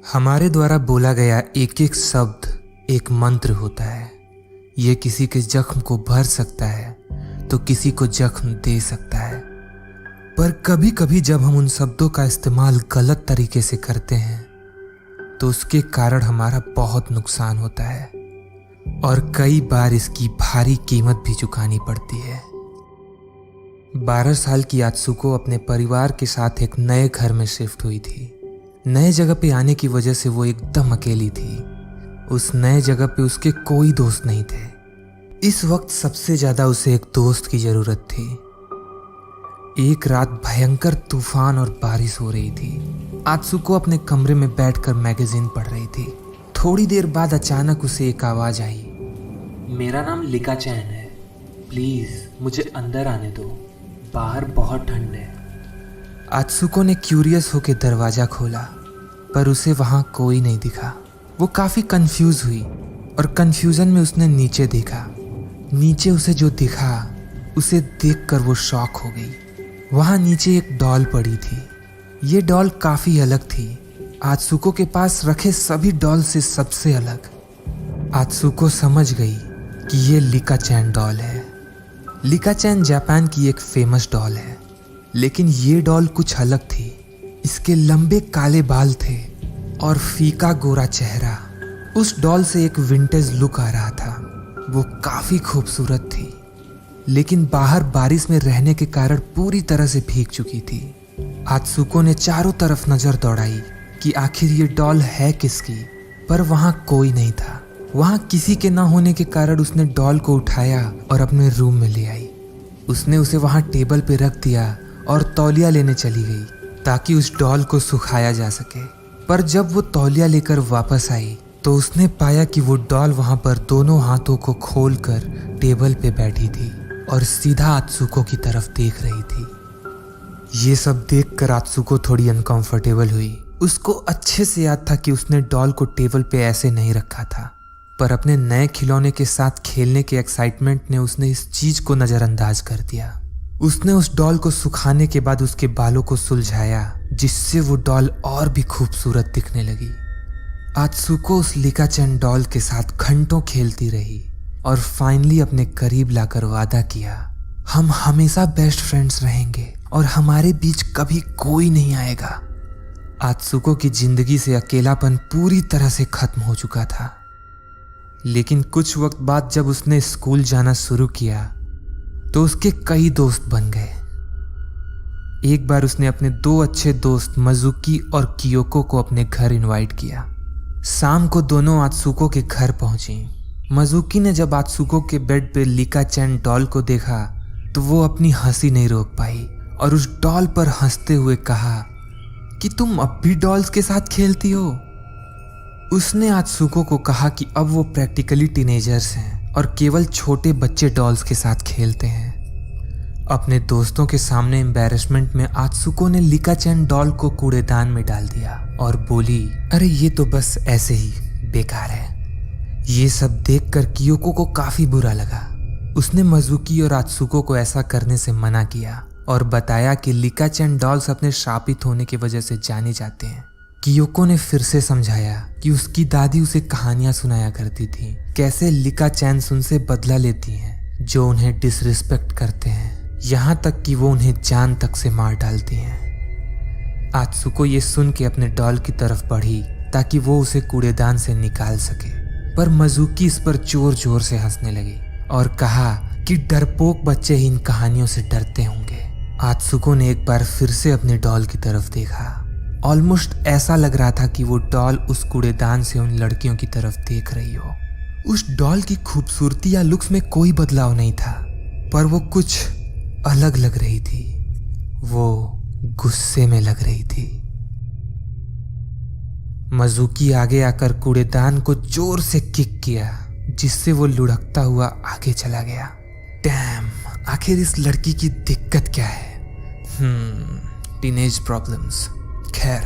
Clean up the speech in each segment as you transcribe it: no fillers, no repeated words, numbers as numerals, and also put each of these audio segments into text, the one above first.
हमारे द्वारा बोला गया एक एक शब्द एक मंत्र होता है। ये किसी के जख्म को भर सकता है तो किसी को जख्म दे सकता है। पर कभी कभी जब हम उन शब्दों का इस्तेमाल गलत तरीके से करते हैं तो उसके कारण हमारा बहुत नुकसान होता है और कई बार इसकी भारी कीमत भी चुकानी पड़ती है। 12 साल की आत्सुको अपने परिवार के साथ एक नए घर में शिफ्ट हुई थी। नए जगह पे आने की वजह से वो एकदम अकेली थी। उस नए जगह पे उसके कोई दोस्त नहीं थे। इस वक्त सबसे ज्यादा उसे एक दोस्त की जरूरत थी। एक रात भयंकर तूफान और बारिश हो रही थी। आत्सुको अपने कमरे में बैठकर मैगजीन पढ़ रही थी। थोड़ी देर बाद अचानक उसे एक आवाज आई। मेरा नाम लिका चैन है, प्लीज मुझे अंदर आने दो, बाहर बहुत ठंड है। आत्सुको ने क्यूरियस होकर दरवाजा खोला पर उसे वहां कोई नहीं दिखा। वो काफी कंफ्यूज हुई और कंफ्यूजन में उसने नीचे देखा। नीचे उसे जो दिखा उसे देखकर वो शॉक हो गई। वहां नीचे एक डॉल पड़ी थी। ये डॉल काफी अलग थी, आत्सुको के पास रखे सभी डॉल से सबसे अलग। आत्सुको समझ गई कि ये लिका चैन डॉल है। लिका चैन जापान की एक फेमस डॉल है, लेकिन ये डॉल कुछ अलग थी। इसके लंबे काले बाल थे और फीका गोरा चेहरा। उस डॉल से एक विंटेज लुक आ रहा था। वो काफी खूबसूरत थी, लेकिन बाहर बारिश में रहने के कारण पूरी तरह से भीग चुकी थी। आत्सुको ने चारों तरफ नजर दौड़ाई कि आखिर ये डॉल है किसकी, पर वहां कोई नहीं था। वहां किसी के ना होने के कारण उसने डॉल को उठाया और अपने रूम में ले आई। उसने उसे वहां टेबल पे रख दिया और तौलिया लेने चली गई ताकि उस डॉल को सुखाया जा सके। पर जब वो तौलिया लेकर वापस आई तो उसने पाया कि वो डॉल वहां पर दोनों हाथों को खोलकर टेबल पे बैठी थी और सीधा आत्सुको की तरफ देख रही थी। ये सब देखकर आत्सुको थोड़ी अनकंफर्टेबल हुई। उसको अच्छे से याद था कि उसने डॉल को टेबल पे ऐसे नहीं रखा था, पर अपने नए खिलौने के साथ खेलने के एक्साइटमेंट ने उसने इस चीज को नजरअंदाज कर दिया। उसने उस डॉल को सुखाने के बाद उसके बालों को सुलझाया, जिससे वो डॉल और भी खूबसूरत दिखने लगी। आत्सुको उस लिका चैन डॉल के साथ घंटों खेलती रही और फाइनली अपने करीब लाकर वादा किया, हम हमेशा बेस्ट फ्रेंड्स रहेंगे और हमारे बीच कभी कोई नहीं आएगा। आत्सुको की जिंदगी से अकेलापन पूरी तरह से खत्म हो चुका था। लेकिन कुछ वक्त बाद जब उसने स्कूल जाना शुरू किया तो उसके कई दोस्त बन गए। एक बार उसने अपने 2 अच्छे दोस्त मजुकी और कियोको को अपने घर इनवाइट किया। शाम को दोनों आत्सुको के घर पहुंची। मजुकी ने जब आत्सुको के बेड पे लिका चैन डॉल को देखा तो वो अपनी हंसी नहीं रोक पाई और उस डॉल पर हंसते हुए कहा कि तुम अब भी डॉल्स के साथ खेलती हो। उसने आत्सुको को कहा कि अब वो प्रैक्टिकली टीनेजर्स हैं और केवल छोटे बच्चे डॉल्स के साथ खेलते हैं। अपने दोस्तों के सामने एम्बैरेसमेंट में आत्सुको ने लिका चैन डॉल को कूड़ेदान में डाल दिया और बोली, अरे ये तो बस ऐसे ही बेकार है। ये सब देखकर कियोको को काफी बुरा लगा। उसने मजुकी और आत्सुको को ऐसा करने से मना किया और बताया कि लिका चैन डॉल्स अपने शापित होने की वजह से जाने जाते हैं। कियोको ने फिर से समझाया कि उसकी दादी उसे कहानियां सुनाया करती थी, कैसे लिका चैन उनसे बदला लेती हैं जो उन्हें डिसरिस्पेक्ट करते हैं, यहाँ तक कि वो उन्हें जान तक से मार डालती हैं। आत्सुको ये सुन के अपने डॉल की तरफ बढ़ी ताकि वो उसे कूड़ेदान से निकाल सके, पर मजुकी इस पर जोर जोर से हंसने लगी और कहा कि डरपोक बच्चे ही इन कहानियों से डरते होंगे। आत्सुको ने एक बार फिर से अपने डॉल की तरफ देखा। ऑलमोस्ट ऐसा लग रहा था कि वो डॉल उस कूड़ेदान से उन लड़कियों की तरफ देख रही हो। उस डॉल की खूबसूरती या लुक्स में कोई बदलाव नहीं था, पर वो कुछ अलग लग रही थी। वो गुस्से में लग रही थी। मजुकी आगे आकर कूड़ेदान को जोर से किक किया, जिससे वो लुढ़कता हुआ आगे चला गया। डैम, आखिर इस लड़की की दिक्कत क्या है? Teenage problems. खैर,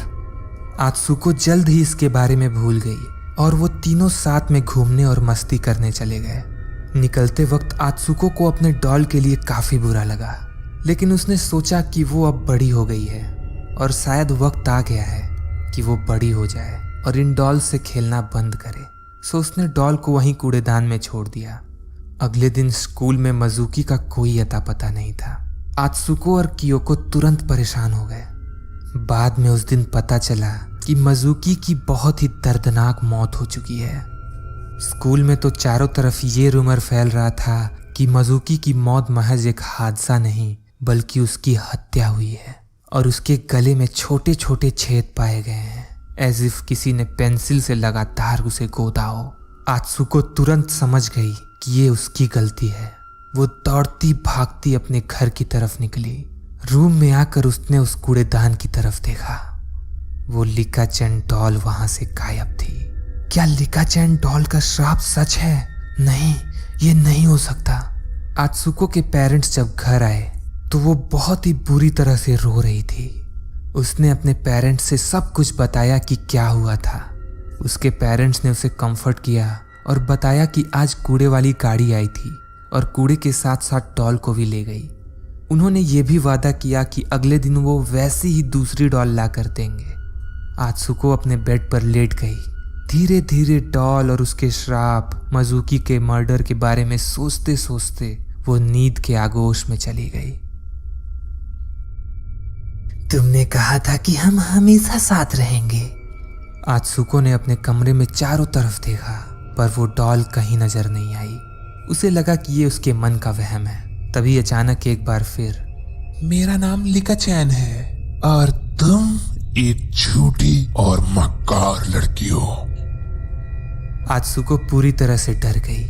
आत्सुको जल्द ही इसके बारे में भूल गई और वो तीनों साथ में घूमने और मस्ती करने चले गए। निकलते वक्त आत्सुको को अपने डॉल के लिए काफी बुरा लगा, लेकिन उसने सोचा कि वो अब बड़ी हो गई है और शायद वक्त आ गया है कि वो बड़ी हो जाए। और इन डॉल से खेलना बंद करे। सो उसने डॉल को वहीं कूड़ेदान में छोड़ दिया। अगले दिन स्कूल में मजुकी का कोई अता पता नहीं था। आत्सुको और कियोको तुरंत परेशान हो गए। बाद में उस दिन पता चला कि मजुकी की बहुत ही दर्दनाक मौत हो चुकी है। स्कूल में तो चारों तरफ ये रूमर फैल रहा था कि मजुकी की मौत महज एक हादसा नहीं बल्कि उसकी हत्या हुई है और उसके गले में छोटे छोटे छेद पाए गए हैं, एज इफ किसी ने पेंसिल से लगातार उसे गोदा हो। आत्सुको तुरंत समझ गई कि ये उसकी गलती है। वो दौड़ती भागती अपने घर की तरफ निकली। रूम में आकर उसने उस कूड़ेदान की तरफ देखा। वो लिका-चैन डॉल वहां से गायब थी। क्या लिका-चैन डॉल का श्राप सच है? नहीं, ये नहीं हो सकता। आत्सुको के पेरेंट्स जब घर आए तो वो बहुत ही बुरी तरह से रो रही थी। उसने अपने पेरेंट्स से सब कुछ बताया कि क्या हुआ था। उसके पेरेंट्स ने उसे कंफर्ट किया और बताया कि आज कूड़े वाली गाड़ी आई थी और कूड़े के साथ साथ डॉल को भी ले गई। उन्होंने ये भी वादा किया कि अगले दिन वो वैसी ही दूसरी डॉल ला कर देंगे। आत्सुको अपने बेड पर लेट गई। धीरे धीरे डॉल और उसके श्राप, मजुकी के मर्डर के बारे में सोचते सोचते वो नींद के आगोश में चली गई। तुमने कहा था कि हम हमेशा साथ रहेंगे। आत्सुको ने अपने कमरे में चारों तरफ देखा पर वो डॉल कहीं नजर नहीं आई। उसे लगा कि ये उसके मन का वहम है। तभी अचानक एक बार फिर, मेरा नाम लिका-चैन है और तुम एक झूठी और मक्कार लड़की हो। आत्सुको पूरी तरह से डर गई।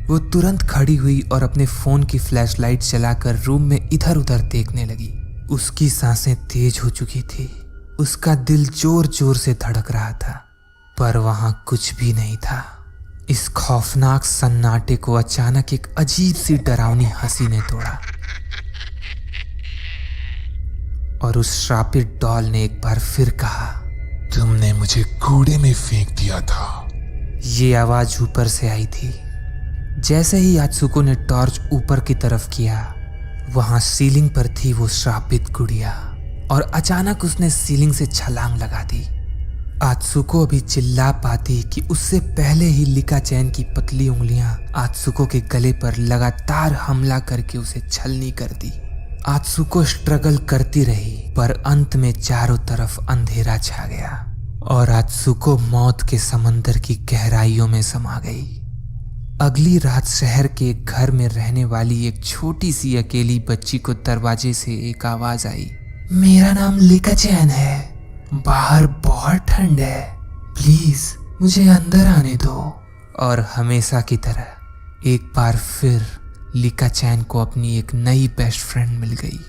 वो तुरंत खड़ी हुई और अपने फोन की फ्लैशलाइट जलाकर रूम में इधर उधर देखने लगी। उसकी सांसें तेज हो चुकी थी। उसका दिल जोर जोर से धड़क रहा था पर वहां कुछ भी नहीं था। इस खौफनाक सन्नाटे को अचानक एक अजीब सी डरावनी हंसी ने तोड़ा और उस श्रापित डॉल ने एक बार फिर कहा, तुमने मुझे कूड़े में फेंक दिया था। ये आवाज ऊपर से आई थी। जैसे ही आत्सुको ने टॉर्च ऊपर की तरफ किया, वहां सीलिंग पर थी वो श्रापित गुड़िया और अचानक उसने सीलिंग से छलांग लगा दी। आत्सुको अभी चिल्ला पाती कि उससे पहले ही लिका-चैन की पतली उंगलियां आत्सुको के गले पर लगातार हमला करके उसे छलनी कर दी। आत्सुको स्ट्रगल करती रही पर अंत में चारों तरफ अंधेरा छा गया और आत्सुको मौत के समंदर की गहराइयों में समा गई। अगली रात शहर के एक घर में रहने वाली एक छोटी सी अकेली बच्ची को दरवाजे से एक आवाज आई, मेरा नाम लिका-चैन है, बाहर बहुत ठंड है, प्लीज मुझे अंदर आने दो। और हमेशा की तरह एक बार फिर लिका-चैन को अपनी एक नई बेस्ट फ्रेंड मिल गई।